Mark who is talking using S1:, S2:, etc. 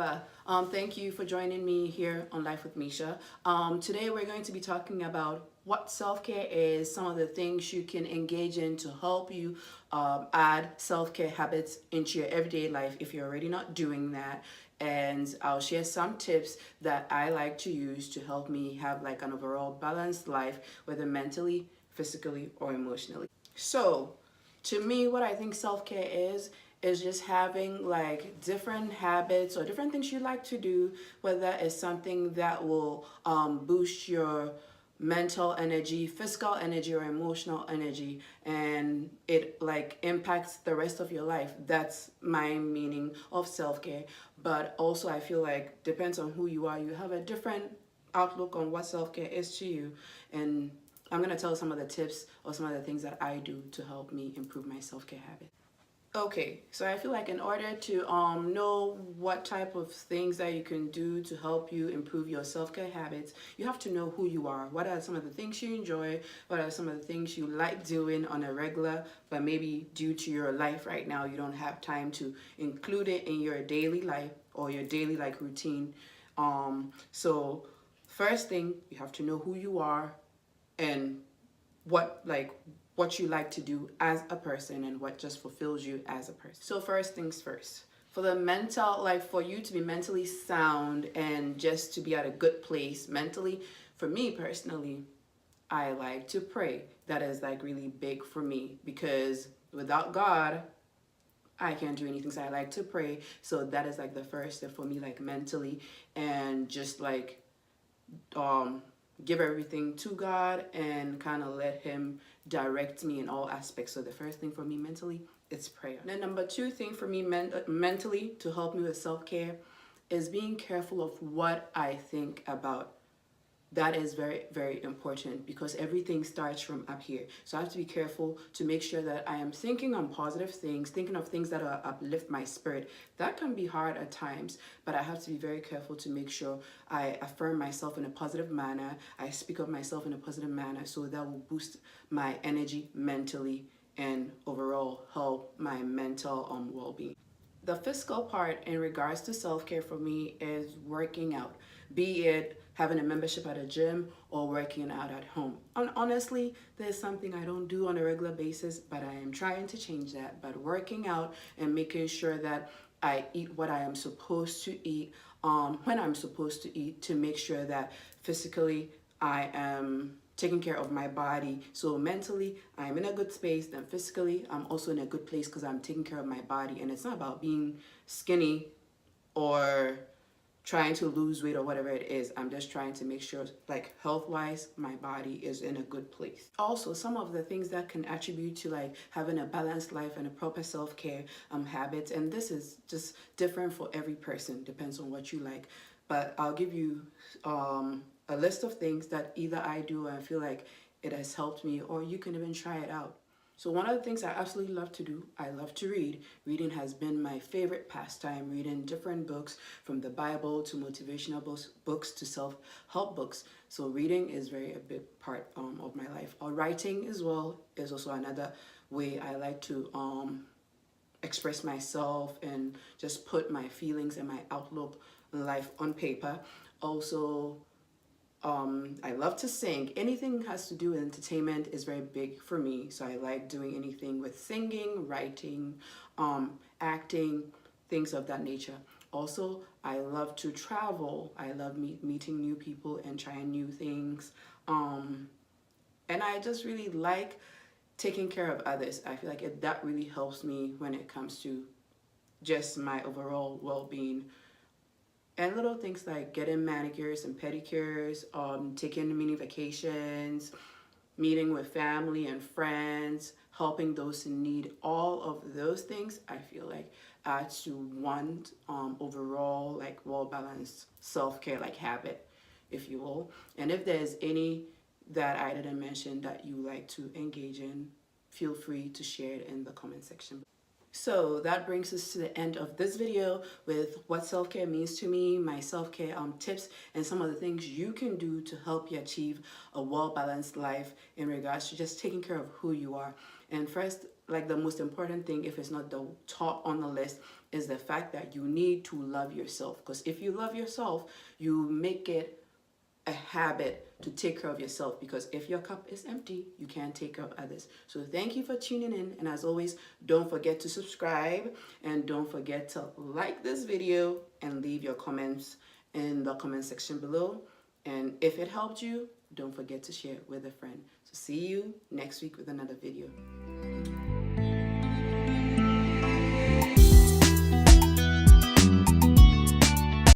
S1: Misha. Thank you for joining me here on Life with Misha. Today we're going to be talking about what self-care is, some of the things you can engage in to help you add self-care habits into your everyday life if you're already not doing that. And I'll share some tips that I like to use to help me have like an overall balanced life, whether mentally, physically, or emotionally. So, to me, what I think self-care is just having like different habits or different things you like to do, whether it's something that will boost your mental energy, physical energy, or emotional energy, and it like impacts the rest of your life. That's my meaning of self-care. But also I feel like depends on who you are, you have a different outlook on what self-care is to you. And I'm going to tell some of the tips or some of the things that I do to help me improve my self-care habit. Okay, so I feel like in order to know what type of things that you can do to help you improve your self-care habits, you have to know who you are. What are some of the things you enjoy? What are some of the things you like doing on a regular, but maybe due to your life right now, you don't have time to include it in your daily life or your daily like routine. So first thing, you have to know who you are and what you like to do as a person and what just fulfills you as a person. So first things first. For the mental, like for you to be mentally sound and just to be at a good place mentally, for me personally, I like to pray. That is like really big for me because without God, I can't do anything. So I like to pray. So that is like the first step for me, like mentally, and just like um give everything to God and kind of let him direct me in all aspects. So the first thing for me mentally is prayer. And then number two thing for me mentally to help me with self-care is being careful of what I think about. That is very, very important because everything starts from up here. So I have to be careful to make sure that I am thinking on positive things, thinking of things that will uplift my spirit. That can be hard at times, but I have to be very careful to make sure I affirm myself in a positive manner. I speak of myself in a positive manner so that will boost my energy mentally and overall help my mental well-being. The physical part in regards to self-care for me is working out, be it having a membership at a gym or working out at home. And honestly, there's something I don't do on a regular basis, but I am trying to change that. But working out and making sure that I eat what I am supposed to eat when I'm supposed to eat, to make sure that physically I am taking care of my body. So mentally, I'm in a good space. Then physically, I'm also in a good place because I'm taking care of my body. And it's not about being skinny or trying to lose weight or whatever it is. I'm just trying to make sure, like health-wise, my body is in a good place. Also, some of the things that can attribute to like having a balanced life and a proper self-care habits, and this is just different for every person, depends on what you like. But I'll give you a list of things that either I do and I feel like it has helped me, or you can even try it out. So one of the things I absolutely love to do, I love to read. Reading has been my favorite pastime, reading different books from the Bible to motivational books to self-help books. So reading is very a big part of my life. Writing as well is also another way I like to express myself and just put my feelings and my outlook on life on paper. Also, I love to sing. Anything has to do with entertainment is very big for me. So I like doing anything with singing, writing, acting, things of that nature. Also, I love to travel. I love meeting new people and trying new things. And I just really like taking care of others. I feel like that really helps me when it comes to just my overall well-being. And little things like getting manicures and pedicures, taking mini vacations, meeting with family and friends, helping those in need, all of those things I feel like adds to one overall like well-balanced self-care like habit, if you will. And if there's any that I didn't mention that you like to engage in, feel free to share it in the comment section. So that brings us to the end of this video with what self-care means to me, my self-care tips, and some of the things you can do to help you achieve a well-balanced life in regards to just taking care of who you are. And first like the most important thing, if it's not the top on the list, is the fact that you need to love yourself. Because if you love yourself, you make it a habit to take care of yourself, because if your cup is empty, you can't take care of others. So thank you for tuning in, and as always, don't forget to subscribe, and don't forget to like this video and leave your comments in the comment section below. And if it helped you, don't forget to share it with a friend. So see you next week with another video.